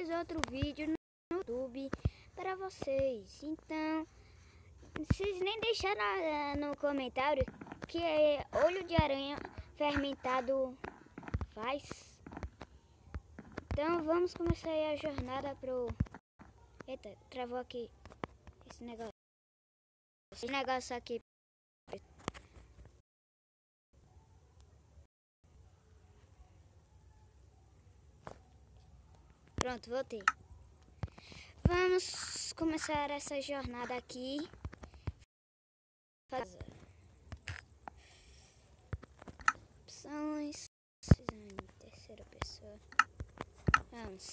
mais outro vídeo no YouTube para vocês. Então, vocês nem deixaram no comentário que olho de aranha fermentado faz. Então vamos começar aí a jornada pro... Eita, travou aqui esse negócio. Esse negócio aqui. Pronto, voltei. Vamos começar essa jornada aqui. Opções. Terceira pessoa. Vamos.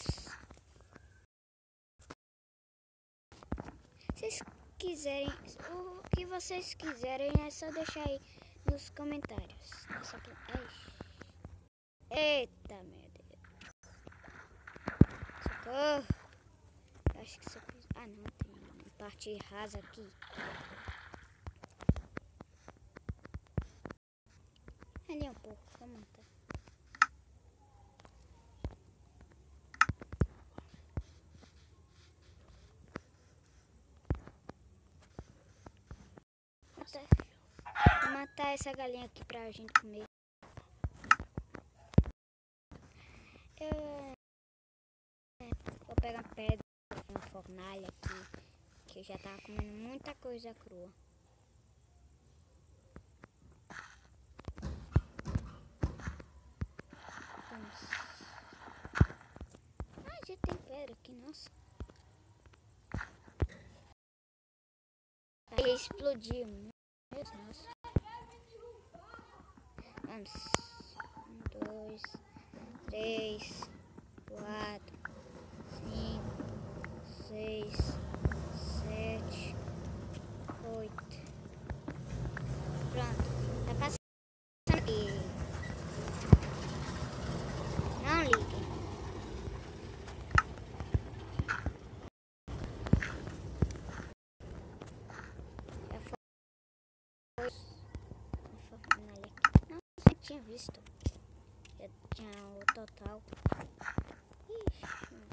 Se vocês quiserem, o que vocês quiserem é só deixar aí nos comentários. Essa aqui. Eita, meu Deus. Socorro. Eu acho que isso aqui... Ah, não, tem uma parte rasa aqui. Ali um pouco, vamos montar. Vou matar essa galinha aqui pra gente comer. Vou pegar uma pedra, uma fornalha aqui, que eu já tava comendo muita coisa crua. Vamos. Ah, já tem pedra aqui, nossa. Aí explodiu, meu Deus, nossa. Vamos. 1, 2, 3, 4, 5, 6, 7, 8. Pronto. Tá passando aqui. Não liguem. Já foi. Não tinha visto. Já tinha o total. Ixi, vamos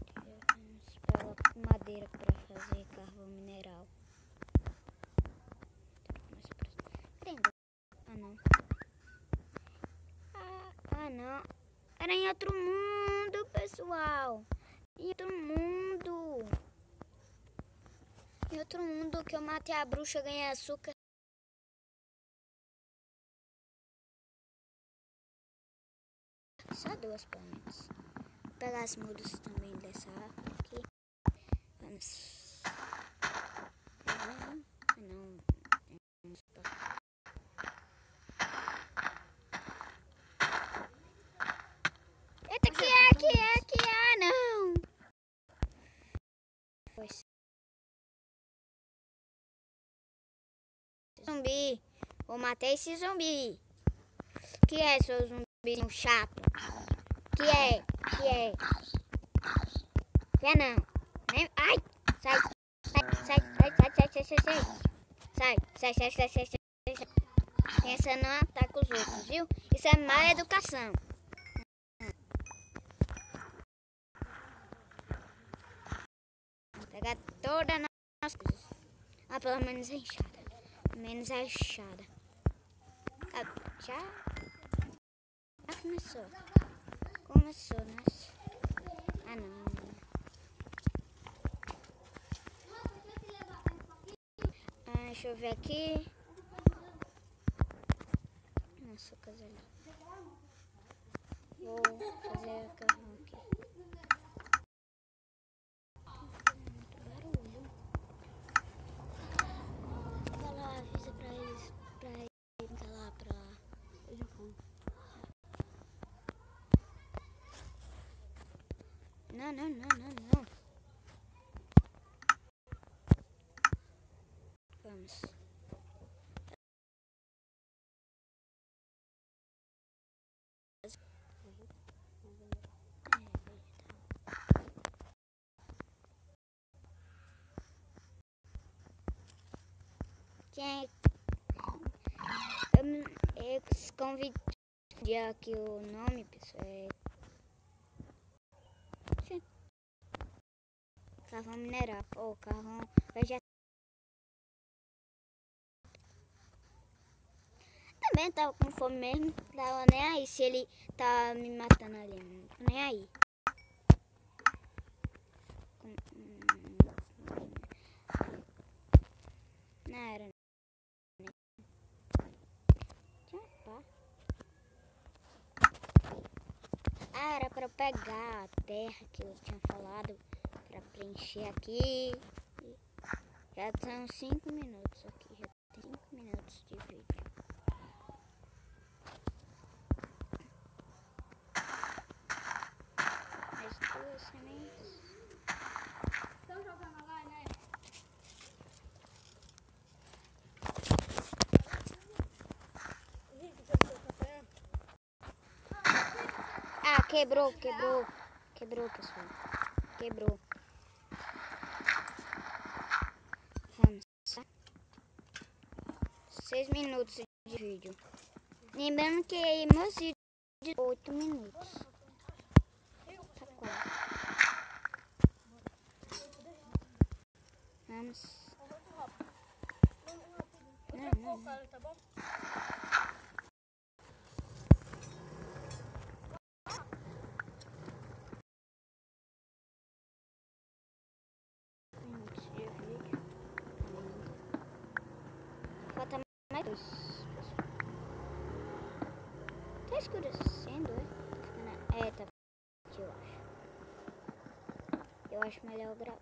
pegar madeira para fazer carvão mineral. Ah, não. Ah, não. Era em outro mundo, pessoal. Em outro mundo. Em outro mundo que eu matei a bruxa, ganhei açúcar. Só duas, pelo menos. Vou pegar as mudas também dessa aqui. Vamos. Não. Eita, que é, não. Pois. Zumbi. Vou matar esse zumbi. Que é, seu zumbi chato? Que é? Que é não? Ai! Sai! Essa não ataca os outros, viu? Isso é má educação. Vou pegar todas as nossas coisas. Ah, pelo menos a enxada. Menos a enxada. Já começou. Começou, nossa. Ah, não. Deixa eu ver aqui. Nossa, coisa ali. Vou fazer o carvão aqui. Muito barulho. Vai lá, avisa pra eles. Pra lá. Não. Vamos. Eu convidei aqui o nome, pessoal. carvão mineral ou carvão vegetal. Também tava com fome mesmo, tava nem aí se ele tá me matando ali, não tô nem aí. Não era. Ah, era pra eu pegar a terra que eu tinha falado pra preencher aqui. Já são 5 minutos aqui, já tem 5 minutos de vídeo. Mais 2 sementes. Estão jogando lá, né? Ah, quebrou, pessoal. Quebrou. Vamos. 6 minutos de vídeo. Lembrando que meus vídeos de 8 minutos. Tá quase. Vamos. Não. Tá bom? Minutos de vídeo. Falta mais 2. Tá escurecendo, é? É, tá. Eu acho. Eu acho melhor gravar.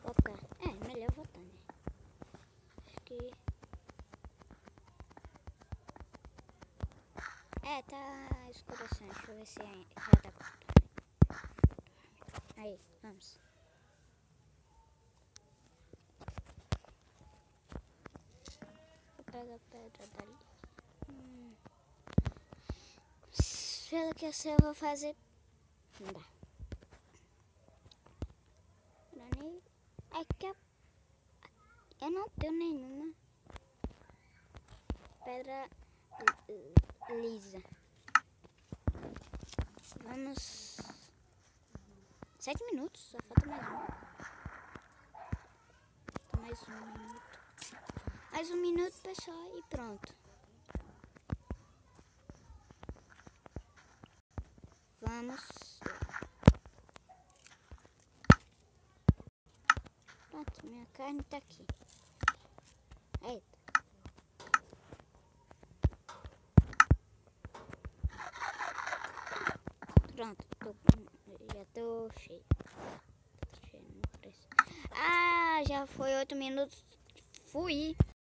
Votar. É, melhor votar, né? Acho que. É, tá escurecendo. Deixa eu ver se já tá cortando. Aí, vamos. Vou pegar a pedra dali. Pelo que assim eu vou fazer. Não dá. É que eu não tenho nenhuma pedra lisa. Vamos. 7 minutos, só falta mais um. Falta mais um minuto. Mais um minuto, pessoal, e pronto. Vamos. Pronto, minha carne tá aqui. Eita. Pronto, já tô cheio. Ah, já foi 8 minutos. Fui.